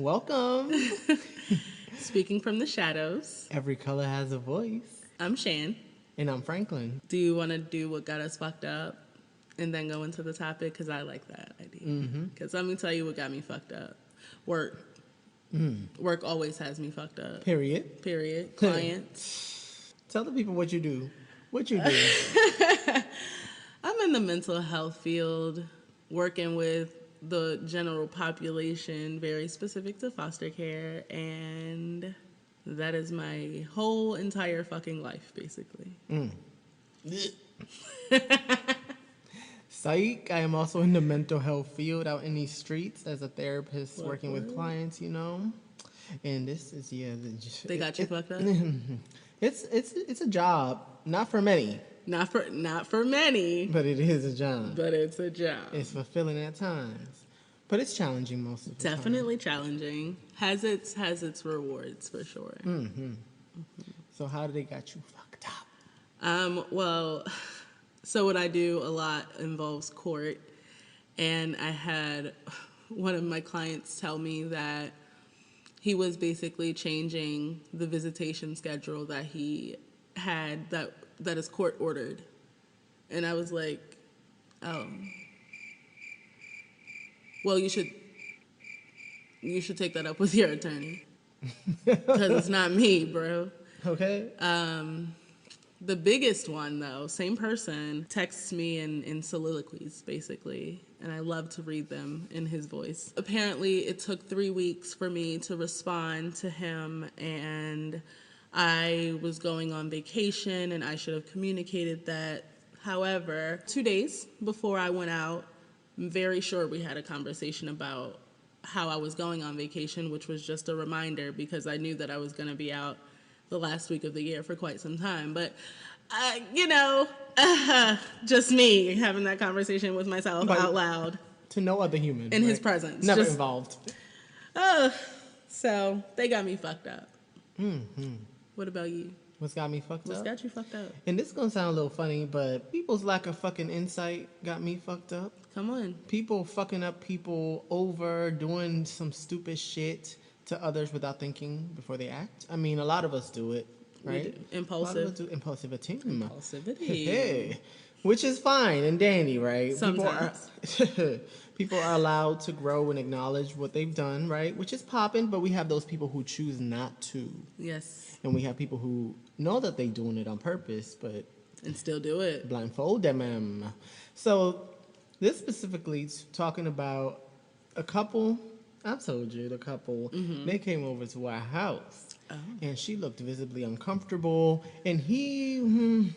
Welcome. Speaking from the shadows. Every color has a voice. I'm Shan. And I'm Franklin. Do you want to do what got us fucked up and then go into the topic? Because I like that idea. Because let me tell you what got me fucked up. Work. Work always has me fucked up. Period. Clients. Tell the people what you do. What you do. I'm in the mental health field, working with the general population, very specific to foster care, and that is my whole entire fucking life, basically. Psych. I am also in the mental health field out in these streets as a therapist working with clients, And this is, They got you fucked up? It's a job. Not for many. Not for many. But it is a job. But it's a job. It's fulfilling at times. But it's challenging most of the time. Definitely challenging. Has its rewards for sure. So how did they got you fucked up? Well, so what I do a lot involves court, and I had one of my clients tell me that he was basically changing the visitation schedule that he had that is court ordered. And I was like, oh. Well, you should take that up with your attorney. Because it's not me, bro. Okay. The biggest one, though, same person, texts me in soliloquies, basically, and I love to read them in his voice. Apparently, it took 3 weeks for me to respond to him, and I was going on vacation, and I should have communicated that. However, 2 days before I went out, I'm very sure we had a conversation about how I was going on vacation, which was just a reminder because I knew that I was going to be out the last week of the year for quite some time. But, just me having that conversation with myself out loud. To no other human. In his presence. Never involved. So they got me fucked up. What about you? What's got me fucked up? What's got you fucked up? And this is going to sound a little funny, but people's lack of fucking insight got me fucked up. Come on. People fucking up people over, doing some stupid shit to others without thinking before they act. I mean, a lot of us do it, right? We do. Impulsive. A lot of us do impulsivity. Hey. Which is fine and dandy, right? Sometimes. People are allowed to grow and acknowledge what they've done, right? Which is popping, but we have those people who choose not to. Yes. And we have people who know that they're doing it on purpose, but... And still do it. Blindfold them. So this specifically is talking about a couple. I told you, the couple, they came over to our house. Oh. And she looked visibly uncomfortable. And he...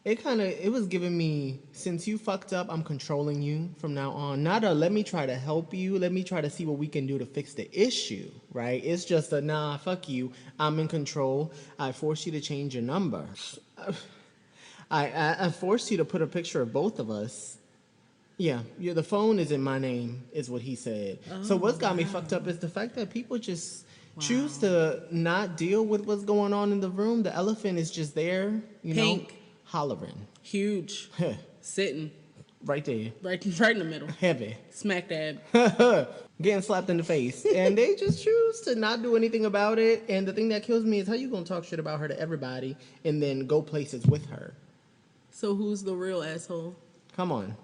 It was giving me, since you fucked up, I'm controlling you from now on. Not a, let me try to help you. Let me try to see what we can do to fix the issue, right? It's just a, nah, fuck you. I'm in control. I forced you to change your number. I forced you to put a picture of both of us. Yeah, the phone is in my name, is what he said. Oh, so what's got me fucked up is the fact that people just choose to not deal with what's going on in the room. The elephant is just there, Pink. know? Hollering. Huge. Sitting. Right there. Right in the middle. Heavy. Smack dab. Getting slapped in the face. And they just choose to not do anything about it. And the thing that kills me is how you gonna talk shit about her to everybody and then go places with her. So who's the real asshole? Come on.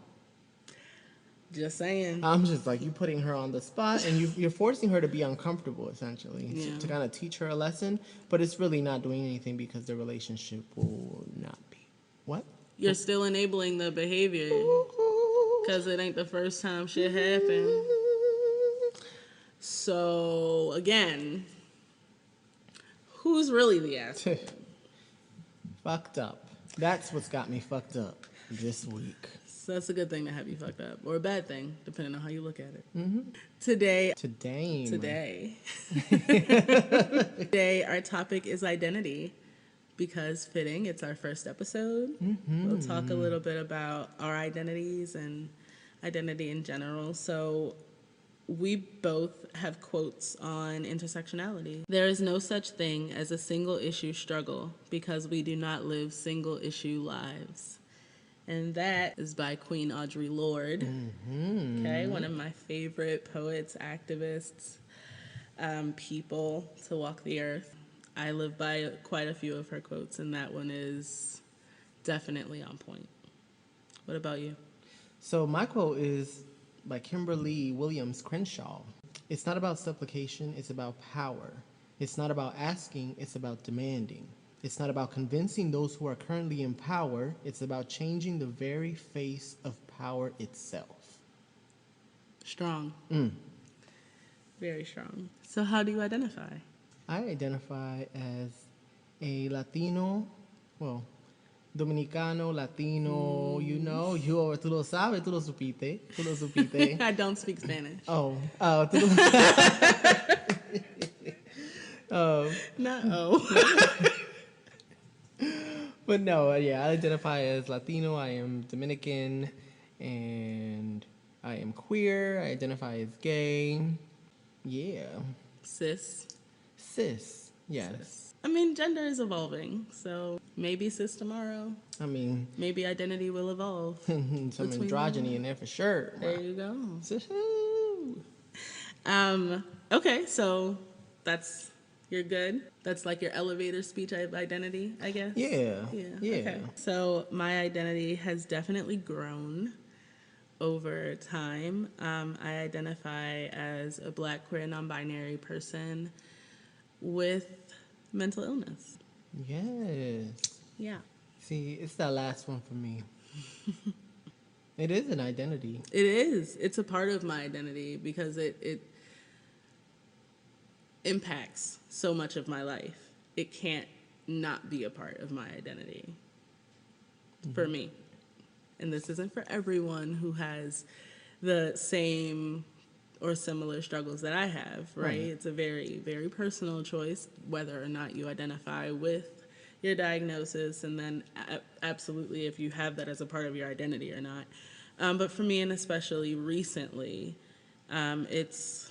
Just saying. I'm just like, you putting her on the spot and you're forcing her to be uncomfortable, essentially, to kind of teach her a lesson. But it's really not doing anything because the relationship will not be. What? You're still enabling the behavior because it ain't the first time shit happened. So, again, who's really the asshole? Fucked up. That's what's got me fucked up this week. So that's a good thing to have you fucked up, or a bad thing, depending on how you look at it. Today, our topic is identity. Because fitting, it's our first episode. We'll talk a little bit about our identities and identity in general. So we both have quotes on intersectionality. There is no such thing as a single issue struggle because we do not live single issue lives. And that is by Queen Audre Lorde. Okay, one of my favorite poets, activists. people to walk the earth. I live by quite a few of her quotes, and that one is definitely on point. What about you? So my quote is by Kimberly Williams Crenshaw. It's not about supplication, it's about power. It's not about asking, it's about demanding. It's not about convincing those who are currently in power, it's about changing the very face of power itself. Strong. Very strong. So how do you identify? I identify as a Latino, well, Dominicano, Latino, tú lo sabes, tú lo supiste. I don't speak Spanish. Tú lo... No. But no, yeah, I identify as Latino, I am Dominican, and I am queer, I identify as gay. Yeah. Cis. Yes. Cis. I mean, gender is evolving, so maybe cis tomorrow. I mean, maybe identity will evolve. some androgyny in there for sure. There you go. Woo. Okay, so you're good. That's like your elevator speech of identity, I guess. Yeah. Okay. So my identity has definitely grown over time. I identify as a Black, queer, non-binary person with mental illness. Yes. Yeah. See, it's that last one for me. It is an identity. It is. It's a part of my identity because it impacts so much of my life. It can't not be a part of my identity for me. And this isn't for everyone who has the same or similar struggles that I have, right? It's a very, very personal choice whether or not you identify with your diagnosis, and then absolutely if you have that as a part of your identity or not. But for me, and especially recently, it's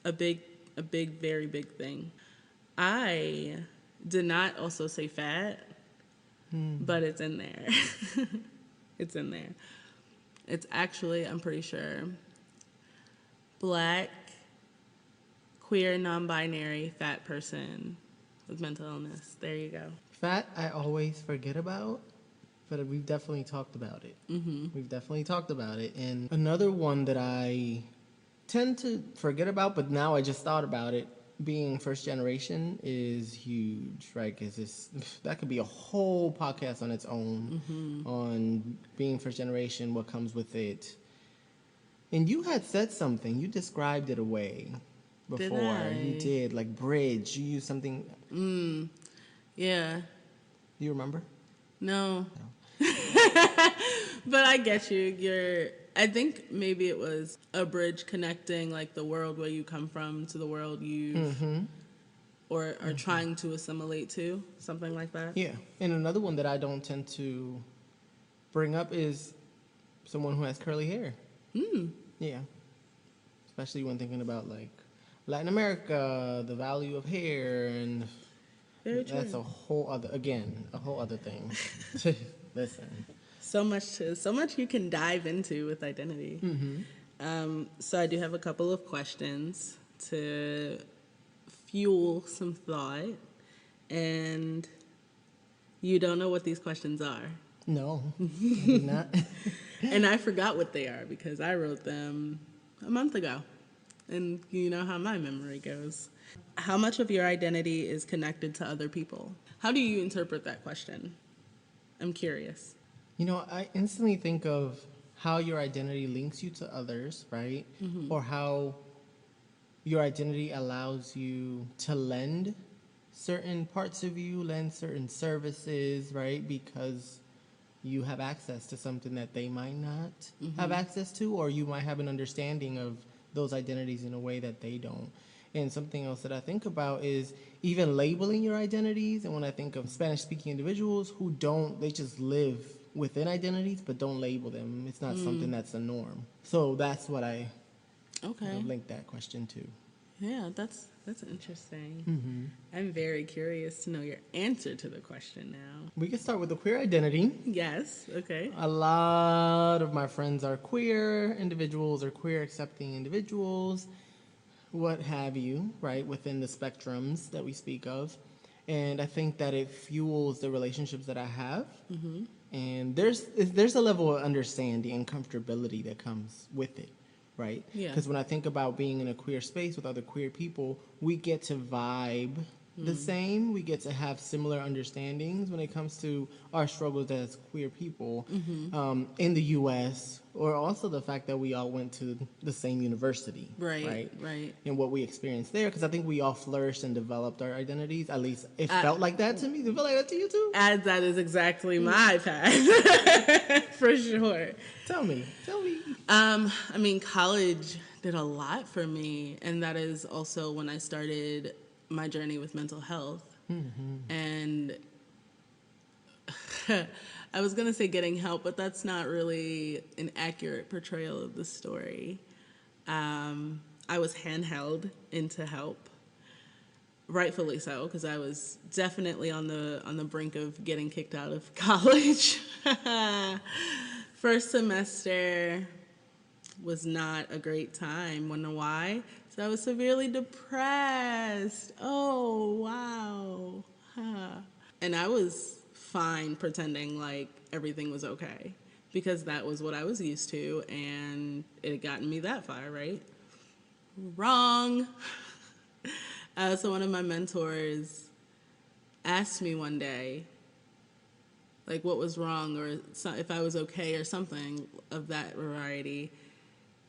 a big, very big thing. I did not also say fat, but it's in there. It's in there. It's actually, I'm pretty sure, Black, queer, non-binary, fat person with mental illness. There you go. Fat, I always forget about, but we've definitely talked about it. We've definitely talked about it. And another one that I tend to forget about, but now I just thought about it, being first generation is huge, right? Because that could be a whole podcast on its own on being first generation, what comes with it. And you had said something. You described it away before. Did I? You did, like bridge. You used something. Yeah. Do you remember? No. But I get you. I think maybe it was a bridge connecting like the world where you come from to the world you or are trying to assimilate to, something like that. Yeah. And another one that I don't tend to bring up is someone who has curly hair. Yeah. Especially when thinking about like Latin America, the value of hair, and that's a whole other thing. Listen. So much you can dive into with identity. So I do have a couple of questions to fuel some thought, and you don't know what these questions are. No, I do not. And I forgot what they are because I wrote them a month ago, and you know how my memory goes. How much of your identity is connected to other people? How do you interpret that question? I'm curious. You know, I instantly think of how your identity links you to others, right? Or how your identity allows you to lend certain parts of you, lend certain services, right? Because you have access to something that they might not have access to, or you might have an understanding of those identities in a way that they don't. And something else that I think about is even labeling your identities. And when I think of Spanish-speaking individuals who they just live within identities, but don't label them. It's not something that's a norm. So that's what I link that question to. Yeah, that's interesting. I'm very curious to know your answer to the question now. We can start with the queer identity. Yes, okay. A lot of my friends are queer individuals or queer accepting individuals. what have you, right, within the spectrums that we speak of. And I think that it fuels the relationships that I have. Mm-hmm. And there's a level of understanding and comfortability that comes with it, right? Yeah. Because when I think about being in a queer space with other queer people, we get to vibe the same. We get to have similar understandings when it comes to our struggles as queer people in the U.S., or also the fact that we all went to the same university, Right. And what we experienced there, because I think we all flourished and developed our identities. At least it felt like that to me. Did it feel like that to you too? That is exactly my path, for sure. Tell me. I mean, college did a lot for me, and that is also when I started my journey with mental health. And I was going to say getting help, but that's not really an accurate portrayal of the story. I was handheld into help, rightfully so, because I was definitely on the brink of getting kicked out of college. First semester was not a great time. Wonder why? So I was severely depressed. Oh, wow. Huh. And I was fine pretending like everything was okay because that was what I was used to, and it had gotten me that far, right? Wrong. So one of my mentors asked me one day, like, what was wrong, or if I was okay, or something of that variety.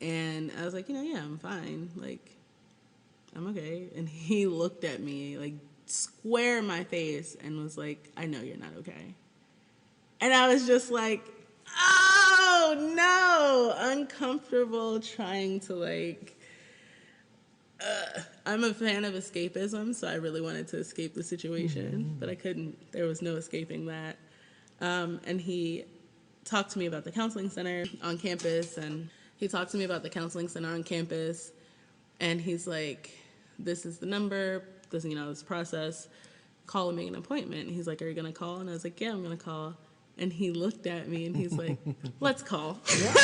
And I was like, yeah, I'm fine. Like, I'm okay. And he looked at me, like, square in my face and was like, I know you're not okay. And I was just like, oh, no, uncomfortable, trying to, like, I'm a fan of escapism, so I really wanted to escape the situation, but I couldn't. There was no escaping that. And he talked to me about the counseling center on campus, and he's like, this is the number, this process, call and make an appointment. And he's like, are you going to call? And I was like, yeah, I'm going to call. And he looked at me and he's like, let's call. Yeah.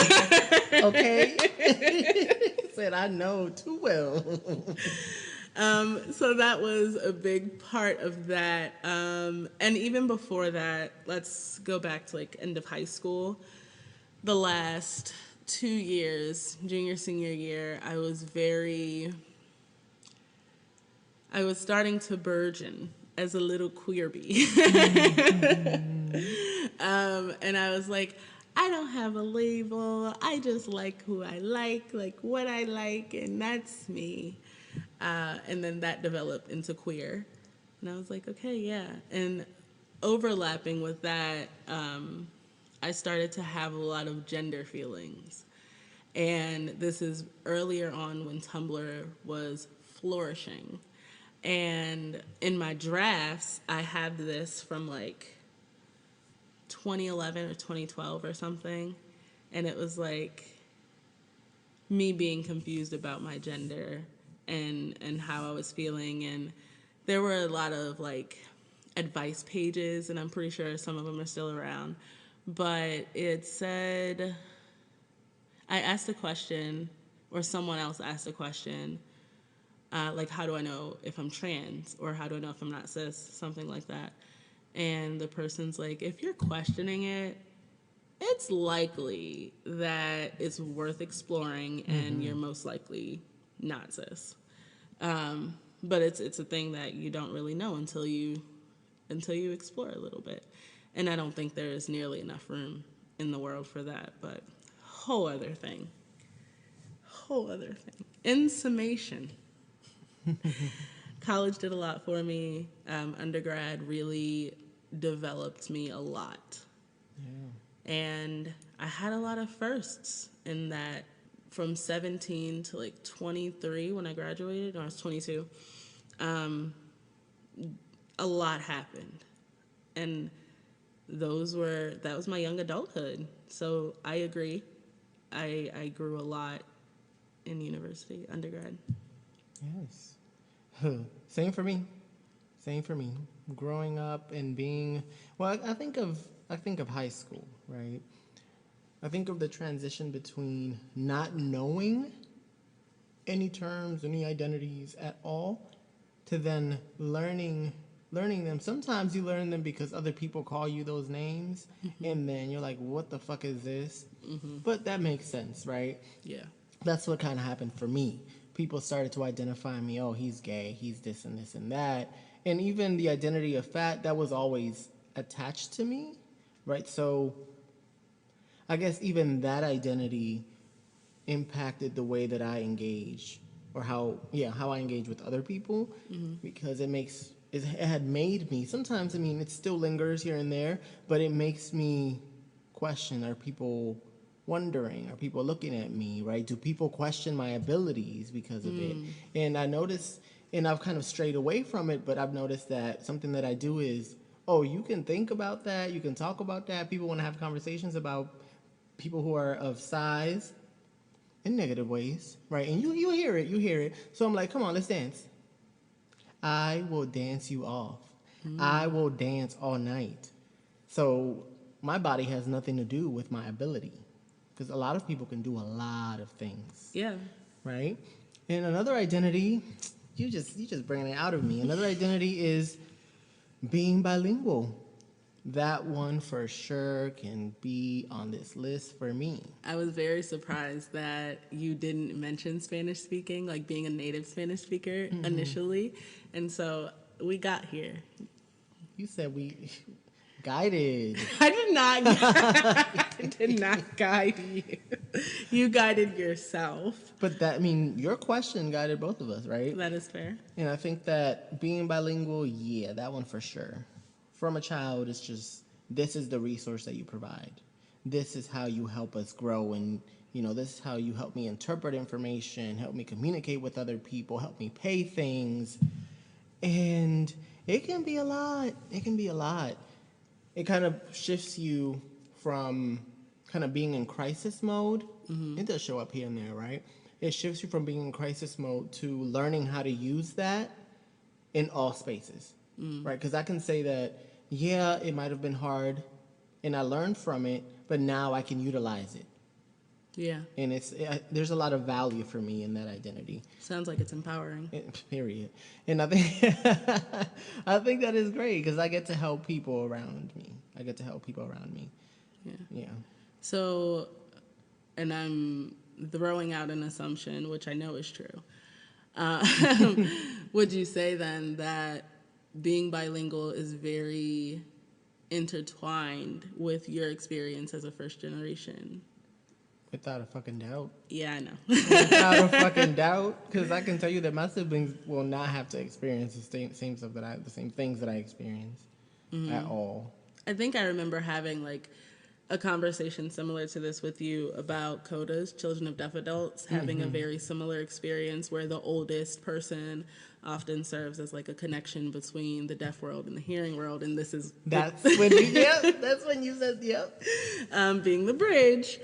Okay. He said, I know too well. So that was a big part of that. And even before that, let's go back to like end of high school. The last 2 years, junior, senior year, I was starting to burgeon as a little queer bee. And I was like, I don't have a label. I just like who I like what I like, and that's me. And then that developed into queer. And I was like, okay, yeah. And overlapping with that, I started to have a lot of gender feelings. And this is earlier on when Tumblr was flourishing. And in my drafts, I have this from like 2011 or 2012 or something. And it was like me being confused about my gender and how I was feeling. And there were a lot of like advice pages, and I'm pretty sure some of them are still around. But it said, I asked a question, or someone else asked a question, like, how do I know if I'm trans, or how do I know if I'm not cis, something like that. And the person's like, if you're questioning it, it's likely that it's worth exploring, and you're most likely not cis. But it's a thing that you don't really know until you explore a little bit. And I don't think there is nearly enough room in the world for that, but whole other thing. In summation, college did a lot for me. Undergrad really developed me a lot. Yeah. And I had a lot of firsts in that, from 17 to like 23 when I graduated, or I was 22. A lot happened. And that was my young adulthood. So I agree. I grew a lot in university, undergrad. Yes. Same for me. Growing up and being, well, I think of high school, right? I think of the transition between not knowing any terms, any identities at all, to then learning them. Sometimes you learn them because other people call you those names, and then you're like, what the fuck is this? But that makes sense, right? Yeah. That's what kind of happened for me. People started to identify me. Oh, he's gay. He's this and this and that. And even the identity of fat, that was always attached to me, right? So I guess even that identity impacted the way that I engage, or how I engage with other people, because it had made me, sometimes, I mean, it still lingers here and there, but it makes me question, are people wondering, are people looking at me, right? Do people question my abilities because of it? And I notice, and I've kind of strayed away from it, but I've noticed that something that I do is, oh, you can think about that, you can talk about that. People want to have conversations about people who are of size in negative ways, right? And you hear it. So I'm like, come on, let's dance. I will dance you off. I will dance all night. So my body has nothing to do with my ability, because a lot of people can do a lot of things. Yeah. Right? And another identity, you just bringing it out of me. Another identity is being bilingual. That one for sure can be on this list for me. I was very surprised that you didn't mention Spanish speaking, like being a native Spanish speaker initially. And so we got here. You said we guided. I did not guide you. You guided yourself. But your question guided both of us, right? That is fair. And I think that being bilingual, yeah, that one for sure. From a child, it's just, this is the resource that you provide. This is how you help us grow, and this is how you help me interpret information, help me communicate with other people, help me pay things. And it can be a lot. It can be a lot. It kind of shifts you from kind of being in crisis mode. It does show up here and there, right? It shifts you from being in crisis mode to learning how to use that in all spaces, right? Because I can say that, yeah, it might have been hard, and I learned from it, but now I can utilize it. Yeah. And there's a lot of value for me in that identity. Sounds like it's empowering. Period. And I think I think that is great, because I get to help people around me. Yeah. So, and I'm throwing out an assumption, which I know is true. Would you say then that being bilingual is very intertwined with your experience as a first generation? Without a fucking doubt. Yeah, I know. Without a fucking doubt, because I can tell you that my siblings will not have to experience the same things that I experience at all. I think I remember having like a conversation similar to this with you about CODAs, Children of Deaf Adults, having a very similar experience where the oldest person often serves as like a connection between the deaf world and the hearing world, and That's when you said yep. Being the bridge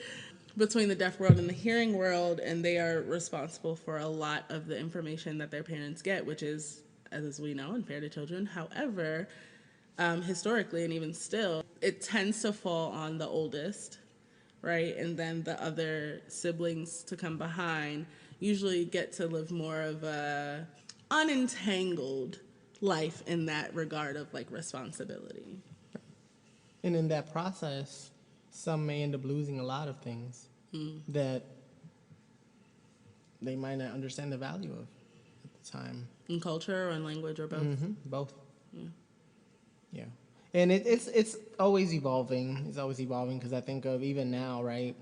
between the deaf world and the hearing world, and they are responsible for a lot of the information that their parents get, which is, as we know, unfair to children. However, historically and even still, it tends to fall on the oldest, right? And then the other siblings to come behind usually get to live more of a unentangled life in that regard of like responsibility. And in that process, some may end up losing a lot of things that they might not understand the value of at the time. In culture or in language or both? Both. Yeah. And it's always evolving. It's always evolving, because I think of even now, right?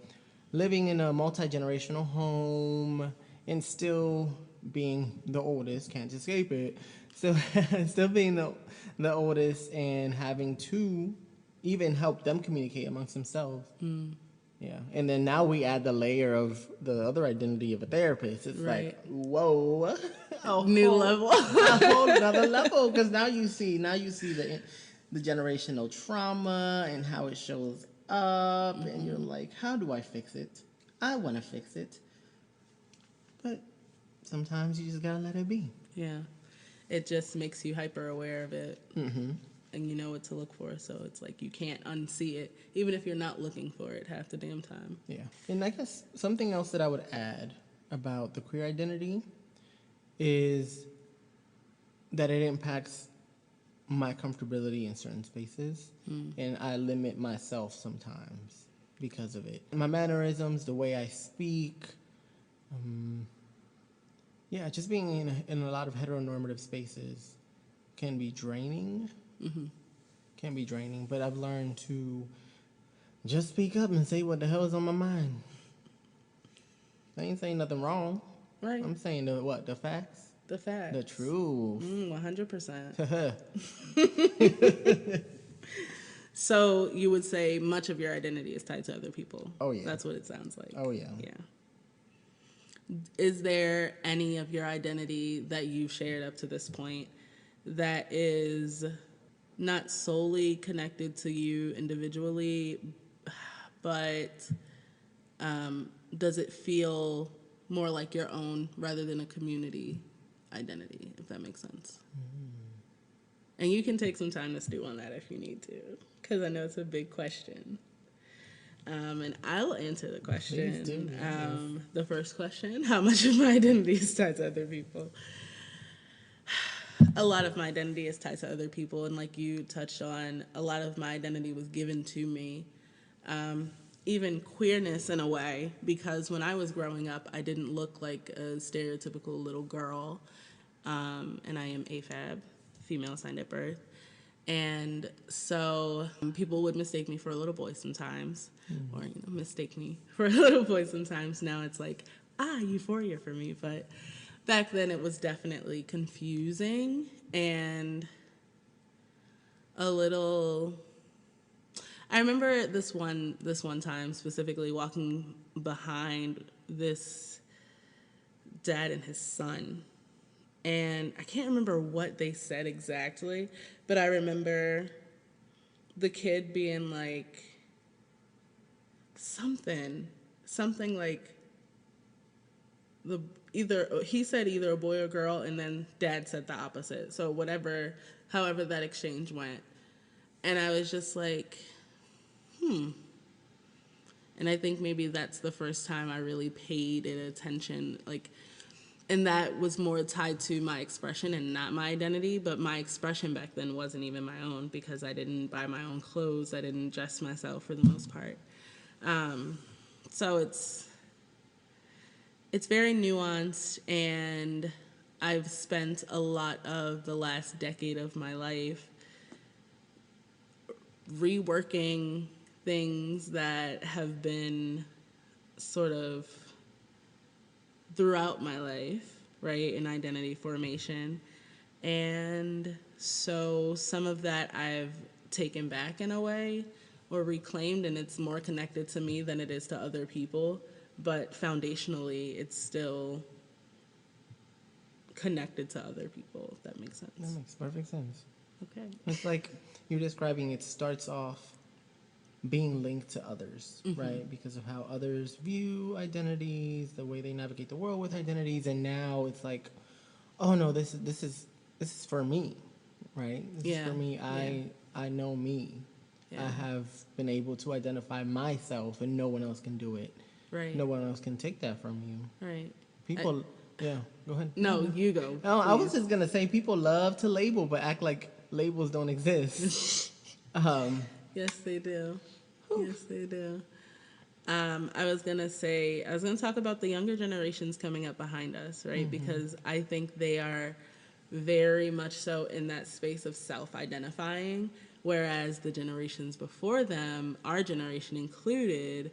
Living in a multi-generational home and still being the oldest, can't escape it. So still being the oldest and having to even help them communicate amongst themselves. Yeah. And then now we add the layer of the other identity of a therapist. It's like, whoa. New level. A whole another level, because now you see the generational trauma and how it shows up, and you're like, how do I fix it? I want to fix it. But sometimes you just gotta let it be. Yeah. It just makes you hyper aware of it. And you know what to look for, so it's like you can't unsee it, even if you're not looking for it half the damn time. Yeah. And I guess something else that I would add about the queer identity is that it impacts my comfortability in certain spaces, and I limit myself sometimes because of it. My mannerisms, the way I speak, just being in a lot of heteronormative spaces can be draining. Can be draining, but I've learned to just speak up and say what the hell is on my mind. I ain't saying nothing wrong. Right. I'm saying the facts? The facts. The truth. 100%. So you would say much of your identity is tied to other people. Oh, yeah. That's what it sounds like. Oh, yeah. Yeah. Is there any of your identity that you've shared up to this point that is not solely connected to you individually, but does it feel more like your own rather than a community identity, if that makes sense? And you can take some time to stew on that if you need to, because I know it's a big question. And I'll answer the question. Please do. The first question, how much of my identity is tied to other people? A lot of my identity is tied to other people, and like you touched on, a lot of my identity was given to me. Even queerness in a way, because when I was growing up, I didn't look like a stereotypical little girl, and I am AFAB, female assigned at birth. And so people would mistake me for a little boy sometimes, or mistake me for a little boy sometimes. Now it's like, euphoria for me. But back then it was definitely confusing and a little. I remember this one time specifically walking behind this dad and his son. And I can't remember what they said exactly, but I remember the kid being like something like he said either a boy or girl, and then dad said the opposite. So however that exchange went. And I was just like, And I think maybe that's the first time I really paid it attention, and that was more tied to my expression and not my identity, but my expression back then wasn't even my own because I didn't buy my own clothes. I didn't dress myself for the most part. So it's very nuanced, and I've spent a lot of the last decade of my life reworking things that have been sort of throughout my life, right, in identity formation. And so some of that I've taken back in a way or reclaimed, and it's more connected to me than it is to other people. But foundationally, it's still connected to other people, if that makes sense. That makes perfect sense. Okay. It's like you're describing, it starts off being linked to others, right? Because of how others view identities, the way they navigate the world with identities, and now it's like, oh no, this is for me, right? This is for me. I know me. Yeah. I have been able to identify myself, and no one else can do it. Right. No one else can take that from you. Right. People, go ahead. No, you go. Oh, I was just gonna say, people love to label, but act like labels don't exist. Yes, they do. Yes, they do. I was going to talk about the younger generations coming up behind us, right? Because I think they are very much so in that space of self-identifying, whereas the generations before them, our generation included,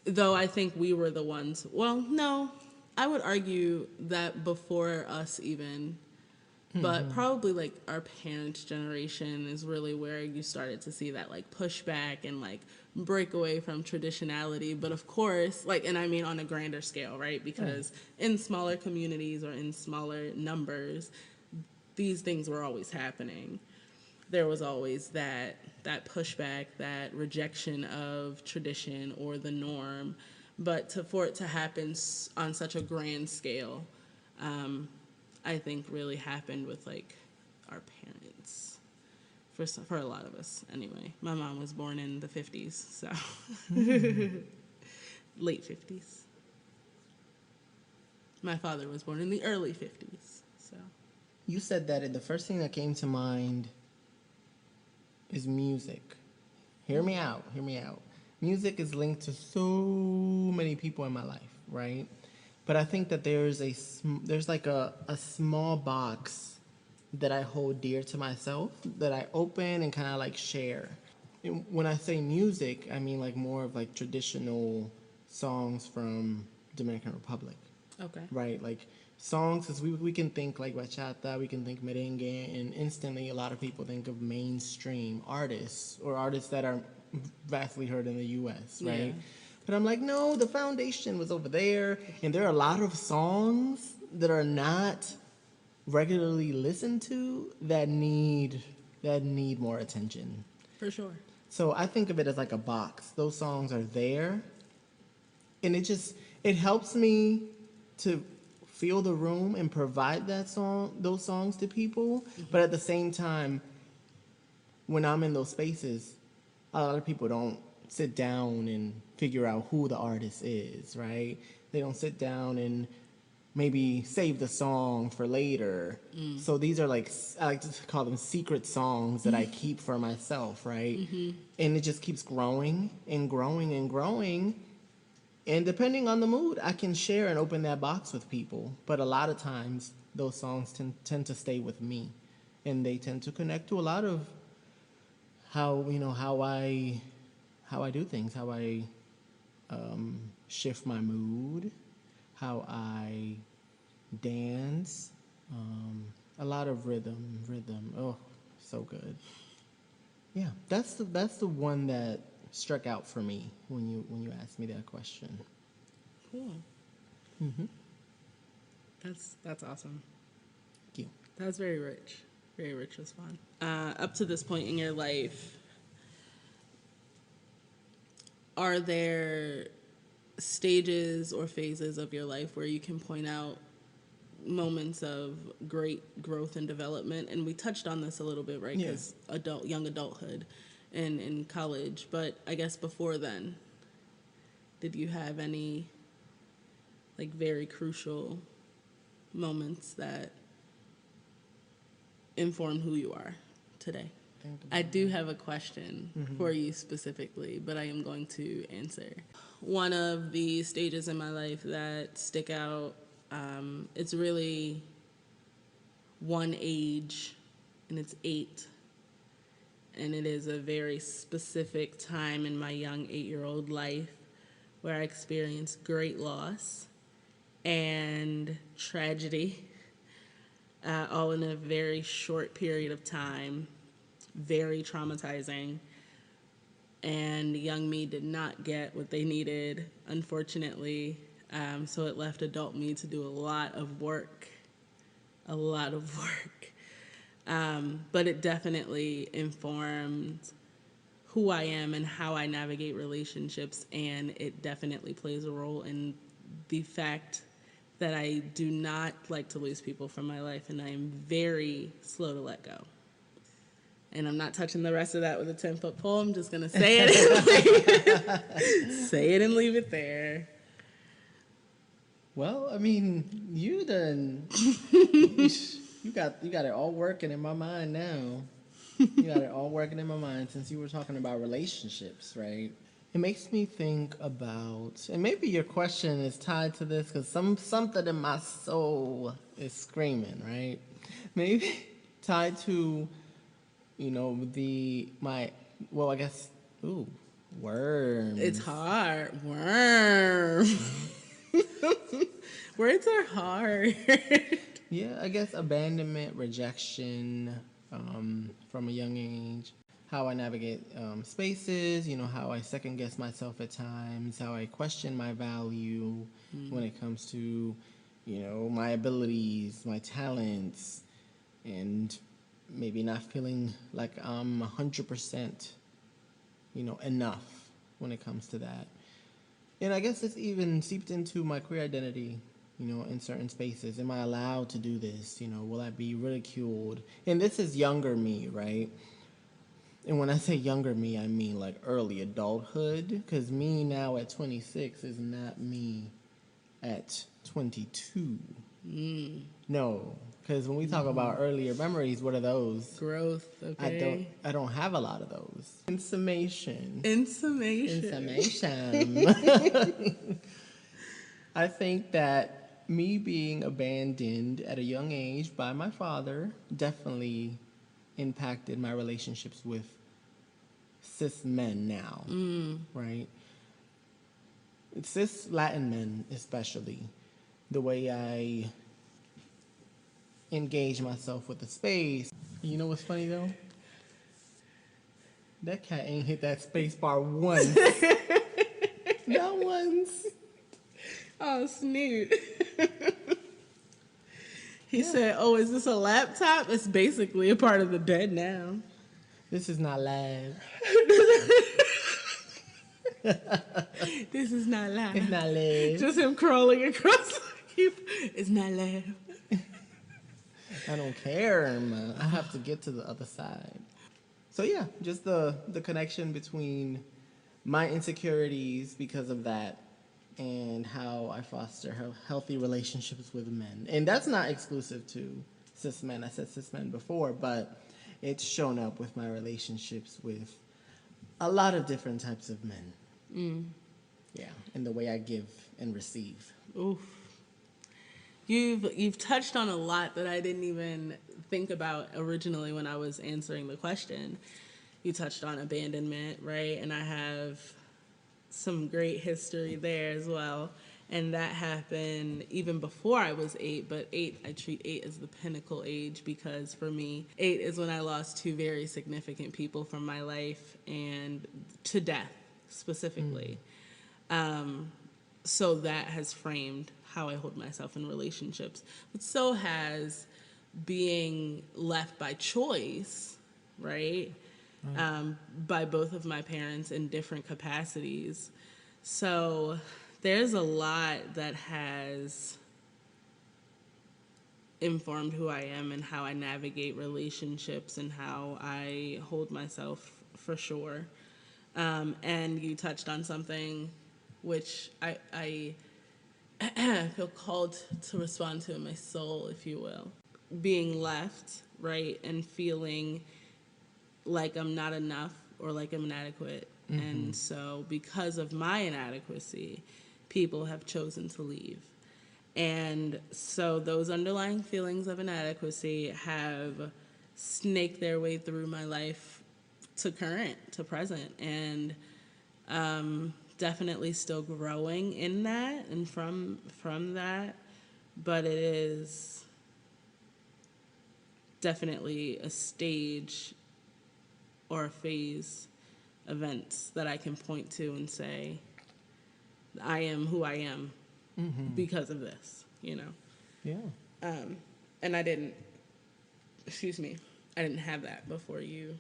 though I think we were the ones, well, no, I would argue that before us even, but probably like our parents' generation is really where you started to see that like pushback and like break away from traditionality. But of course, and I mean on a grander scale, right? Because in smaller communities or in smaller numbers, these things were always happening. There was always that pushback, that rejection of tradition or the norm. But for it to happen on such a grand scale, I think really happened with like our parents, for a lot of us anyway. My mom was born in the 50s, so late 50s. My father was born in the early 50s, so. You said that, and the first thing that came to mind is music. Hear me out. Hear me out. Music is linked to so many people in my life, right? But I think that there's like a small box that I hold dear to myself that I open and kind of like share. And when I say music, I mean like more of like traditional songs from Dominican Republic. Okay. Right, like songs, because we can think like bachata, we can think merengue, and instantly a lot of people think of mainstream artists or artists that are vastly heard in the U.S., right? Yeah. But I'm like, no, the foundation was over there, and there are a lot of songs that are not regularly listened to that need more attention. For sure. So I think of it as like a box. Those songs are there, and it helps me to feel the room and provide those songs to people. But at the same time, when I'm in those spaces, a lot of people don't sit down and figure out who the artist is, right? They don't sit down and maybe save the song for later. So these are like, I like to call them secret songs that I keep for myself, right? And it just keeps growing and growing and growing. And depending on the mood, I can share and open that box with people. But a lot of times, those songs tend to stay with me. And they tend to connect to a lot of how I do things, how I shift my mood, how I dance, a lot of rhythm. Oh, so good. Yeah, that's the one that struck out for me when you asked me that question. Cool. That's awesome. Thank you. That's very rich. Very rich response. Up to this point in your life, are there stages or phases of your life where you can point out moments of great growth and development? And we touched on this a little bit, right? Because young adulthood and in college. But I guess before then, did you have any like very crucial moments that inform who you are today? I do have a question for you specifically, but I am going to answer. One of the stages in my life that stick out, it's really one age, and it's 8. And it is a very specific time in my young 8-year-old life where I experienced great loss and tragedy, all in a very short period of time. Very traumatizing, and young me did not get what they needed, unfortunately. So it left adult me to do a lot of work. But it definitely informed who I am and how I navigate relationships, and it definitely plays a role in the fact that I do not like to lose people from my life, and I am very slow to let go. And I'm not touching the rest of that with a 10-foot pole. I'm just going to say it and leave it there. Well, I mean, you got it all working in my mind now. You got it all working in my mind since you were talking about relationships, right? It makes me think about, and maybe your question is tied to this because something in my soul is screaming, right? Maybe tied to, I guess, worms. It's hard. Worm. Words are hard. Yeah, I guess abandonment, rejection, from a young age. How I navigate spaces, how I second guess myself at times, how I question my value when it comes to, my abilities, my talents, and maybe not feeling like I'm 100%, enough when it comes to that. And I guess it's even seeped into my queer identity, in certain spaces. Am I allowed to do this? Will I be ridiculed? And this is younger me, right? And when I say younger me, I mean like early adulthood, because me now at 26 is not me at 22. No, because when we talk about earlier memories, what are those? Growth, okay. I don't have a lot of those. In summation. I think that me being abandoned at a young age by my father definitely impacted my relationships with cis men now, right? Cis Latin men especially. The way I engage myself with the space. You know what's funny though? That cat ain't hit that space bar once. Not once. Oh, snoot. He said, oh, is this a laptop? It's basically a part of the bed now. This is not live. This is not live. It's not live. Just him crawling across. It's not live. I don't care, man. I have to get to the other side. So yeah, just the connection between my insecurities because of that and how I foster healthy relationships with men. And that's not exclusive to cis men. I said cis men before, but it's shown up with my relationships with a lot of different types of men. Yeah, and the way I give and receive. Oof. You've touched on a lot that I didn't even think about originally when I was answering the question. You touched on abandonment, right? And I have some great history there as well. And that happened even before I was 8, but I treat 8 as the pinnacle age because for me, 8 is when I lost 2 very significant people from my life and to death specifically. So that has framed how I hold myself in relationships. But so has being left by choice, right? By both of my parents in different capacities. So there's a lot that has informed who I am and how I navigate relationships and how I hold myself for sure. And you touched on something which I feel called to respond to in my soul, if you will. Being left, right, and feeling like I'm not enough or like I'm inadequate. And so because of my inadequacy, people have chosen to leave. And so those underlying feelings of inadequacy have snaked their way through my life to current, to present. And definitely still growing in that and from that, but it is definitely a stage or a phase events that I can point to and say, I am who I am because of this, you know? Yeah. And I didn't have that before you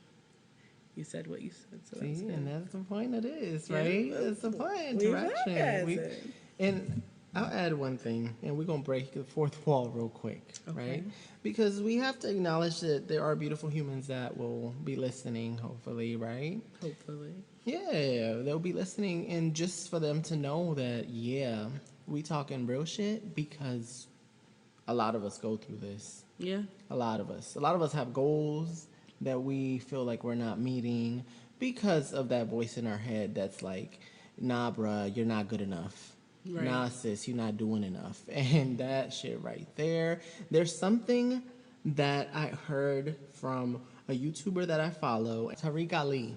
said what you said. So see, and that's the point it is, right? Yeah, that's the point, interaction. And I'll add one thing, and we're going to break the fourth wall real quick, right? Because we have to acknowledge that there are beautiful humans that will be listening, hopefully, right? Hopefully. Yeah, they'll be listening, and just for them to know that, yeah, we talking real shit because a lot of us go through this. Yeah. A lot of us have goals that we feel like we're not meeting because of that voice in our head that's like, nah, bruh, you're not good enough. Right. Nah, sis, you're not doing enough. And that shit right there. There's something that I heard from a YouTuber that I follow, Tariq Ali.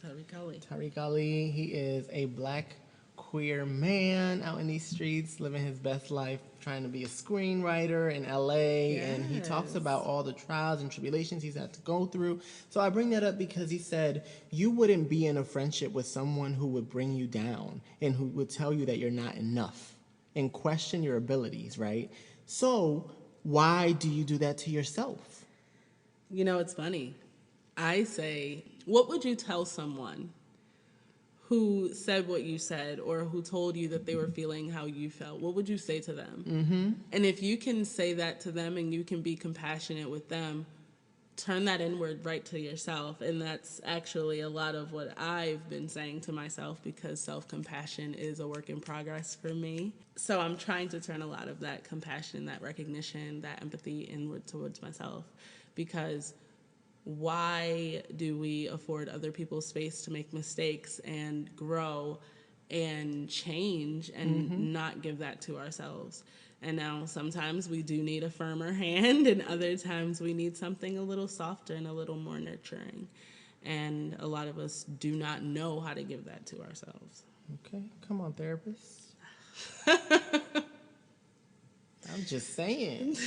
Tariq Ali, he is a black queer man out in these streets living his best life, trying to be a screenwriter in LA. Yes. And he talks about all the trials and tribulations he's had to go through. So I bring that up because he said you wouldn't be in a friendship with someone who would bring you down and who would tell you that you're not enough and question your abilities, right? So why do you do that to yourself? You know, it's funny. I say, what would you tell someone who said what you said or who told you that they were feeling how you felt? What would you say to them? And if you can say that to them and you can be compassionate with them, turn that inward right to yourself. And that's actually a lot of what I've been saying to myself, because self-compassion is a work in progress for me. So I'm trying to turn a lot of that compassion, that recognition, that empathy inward towards myself, because why do we afford other people space to make mistakes and grow and change and not give that to ourselves? And now sometimes we do need a firmer hand, and other times we need something a little softer and a little more nurturing. And a lot of us do not know how to give that to ourselves. Okay, come on, therapist. I'm just saying.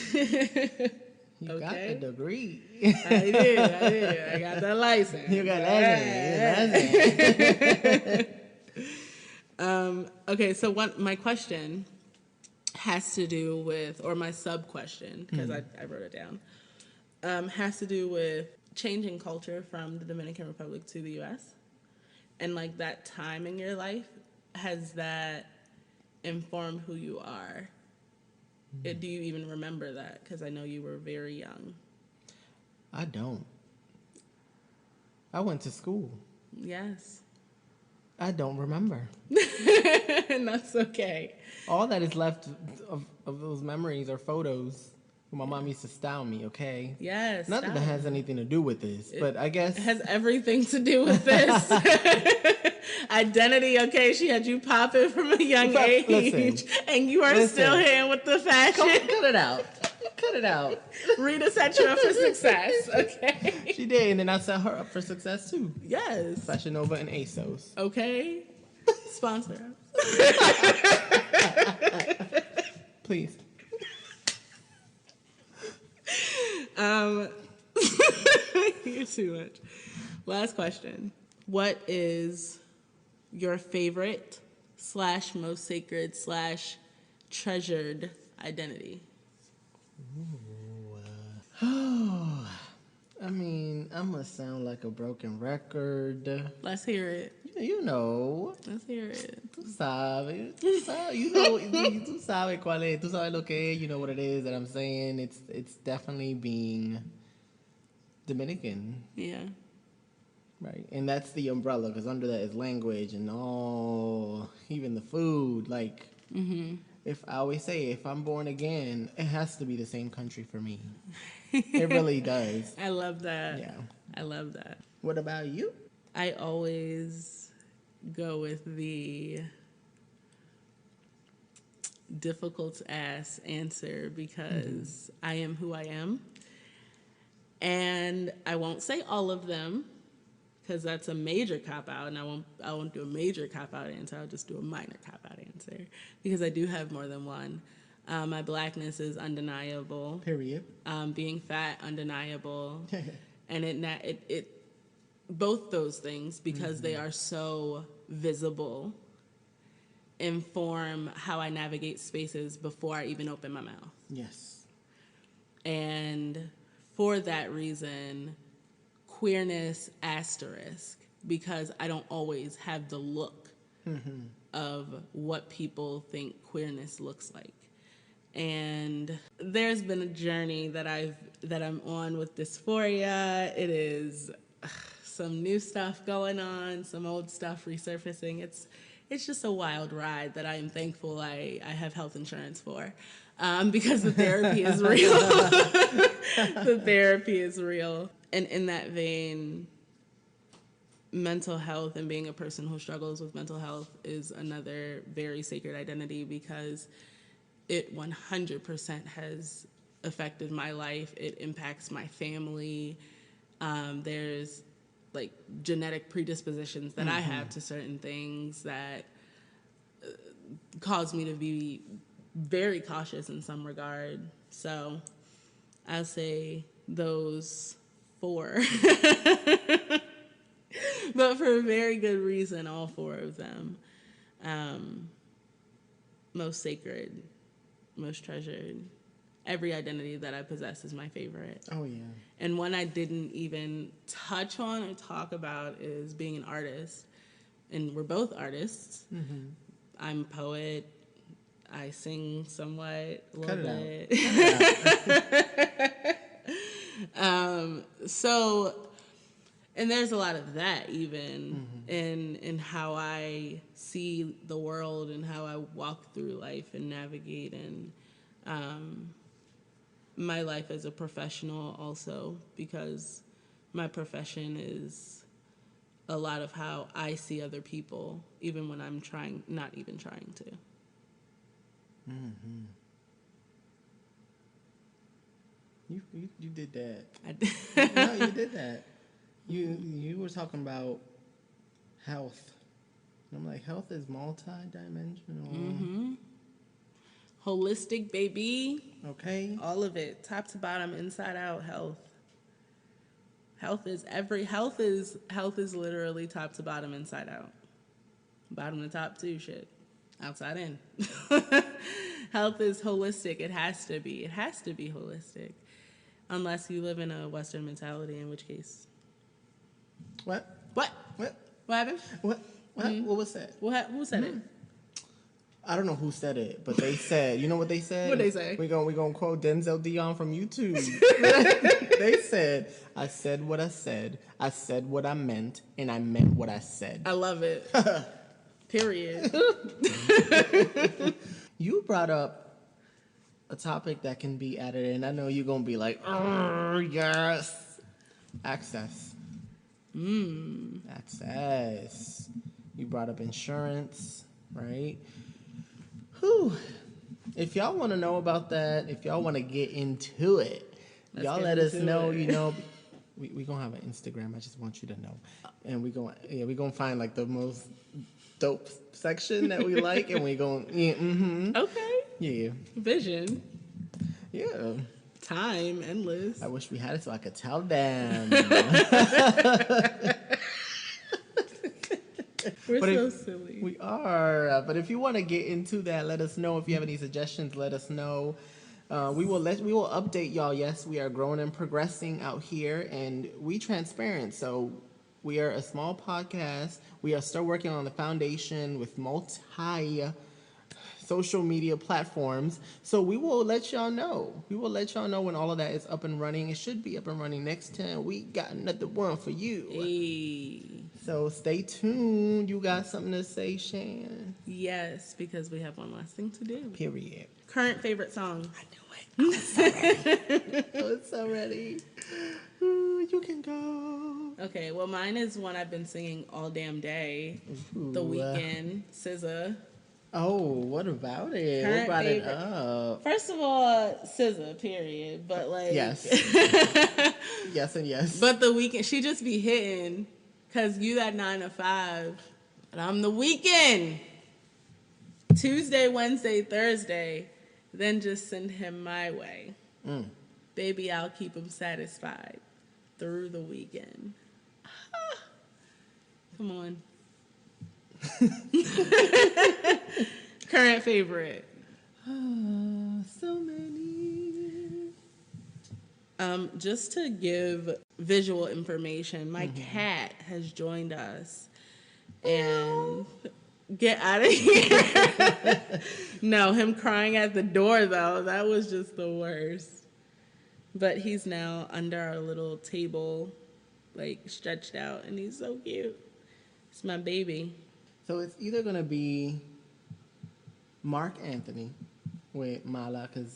You got the degree. I did. I got the license. You got that. Okay, so my question has to do with, or my sub-question, because I wrote it down, has to do with changing culture from the Dominican Republic to the U.S. And like that time in your life, has that informed who you are? Do you even remember that? Because I know you were very young. I don't. I went to school. Yes. I don't remember. And that's okay. All that is left of those memories are photos. My mom used to style me, okay? Yes. Not that it has anything to do with this, but I guess... It has everything to do with this. Identity, okay? She had you popping from a young age. Listen, and you are still here with the fashion. Cut it out. Cut it out. Rita set you up for success, okay? She did, and then I set her up for success, too. Yes. Fashion Nova and ASOS. Okay. Sponsor us. Please. You're too much. Last question. What is your favorite / most sacred / treasured identity? I mean, I'm going to sound like a broken record. Let's hear it. You know. Let's hear it. Tú sabes. You know. Tú sabes cuál es. Tú sabes lo que es. You know what it is that I'm saying. It's definitely being Dominican. Yeah. Right. And that's the umbrella, because under that is language and all, even the food. Like, if I always say, if I'm born again, it has to be the same country for me. It really does. I love that. Yeah. I love that. What about you? I always go with the difficult ass answer, because I am who I am. And I won't say all of them, because that's a major cop-out, and I won't do a major cop-out answer. I'll just do a minor cop-out answer, because I do have more than one. My blackness is undeniable. Period. Being fat, undeniable. And it both those things, because they are so visible, inform how I navigate spaces before I even open my mouth. Yes. And for that reason, queerness asterisk, because I don't always have the look of what people think queerness looks like. And there's been a journey that I'm on with dysphoria. It is some new stuff going on, some old stuff resurfacing. It's just a wild ride that I am thankful I have health insurance for, because the therapy is real. The therapy is real. And in that vein, mental health and being a person who struggles with mental health is another very sacred identity, because it 100% has affected my life. It impacts my family. There's like genetic predispositions that I have to certain things that cause me to be very cautious in some regard. So I'll say those 4. But for a very good reason, all 4 of them. Most sacred, most treasured. Every identity that I possess is my favorite. Oh, yeah. And one I didn't even touch on or talk about is being an artist. And we're both artists. Mm-hmm. I'm a poet. I sing somewhat, a little bit. So, and there's a lot of that even in how I see the world and how I walk through life and navigate and my life as a professional also, because my profession is a lot of how I see other people, even when I'm not even trying to. Mm-hmm. You did that. I did. No, you did that. You were talking about health. And I'm like, health is multi-dimensional. Holistic, baby. Okay. All of it, top to bottom, inside out. Health is literally top to bottom, inside out. Bottom to top too, shit. Outside in. Health is holistic. It has to be holistic. Unless you live in a Western mentality, in which case. What happened? What was that? Who said it? I don't know who said it, but they said, you know what they said? What they say? We gonna quote Denzel Dion from YouTube. They said, I said what I said what I meant, and I meant what I said. I love it. Period. You brought up a topic that can be added in. I know you're gonna be like, yes. Access. Access. You brought up insurance, right? Whew. If y'all want to know about that, if y'all want to get into it, y'all let us know. You know, we gonna have an Instagram. I just want you to know, and we gonna find like the most dope section that we like, and we gonna Okay. Yeah. Vision. Yeah. Time endless. I wish we had it so I could tell them. We're so silly. We are. But if you want to get into that, let us know. If you have any suggestions, let us know. We will update y'all. Yes, we are growing and progressing out here, and we transparent. So we are a small podcast. We are still working on the foundation with multi social media platforms. So we will let y'all know. We will let y'all know when all of that is up and running. It should be up and running next time. We got another one for you. Hey. So stay tuned. You got something to say, Shan? Yes, because we have one last thing to do. Period. Current favorite song. I knew it. I was so ready. I was so ready. Ooh, you can go. Okay, well, mine is one I've been singing all damn day. The Weeknd, SZA. Oh, what about it? Current what brought favorite. it up? First of all, SZA, period. But like, yes, yes, and yes. But The Weeknd, she just be hitting, cause you that 9 to 5, and I'm The Weeknd. Tuesday, Wednesday, Thursday, then just send him my way. Baby, I'll keep him satisfied through the weekend. Come on. Current favorite. So many. Just to give visual information, my cat has joined us. And get out of here. No, him crying at the door, though, that was just the worst. But he's now under our little table, like stretched out, and he's so cute. It's my baby. So it's either going to be Mark Anthony with Mala, because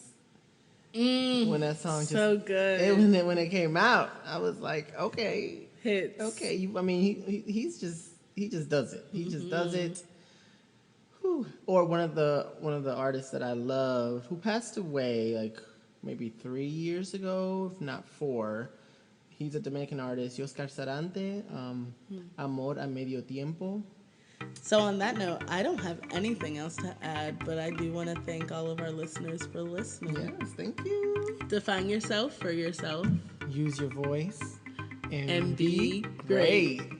when that song just... So good. When it came out, I was like, okay. Hits. Okay, he just does it. He just does it. Whew. Or one of the artists that I love who passed away like maybe 3 years ago, if not 4. He's a Dominican artist, Oscar Sarante, Amor a Medio Tiempo. So on that note, I don't have anything else to add, but I do want to thank all of our listeners for listening. Yes, thank you. Define yourself for yourself. Use your voice. And be great.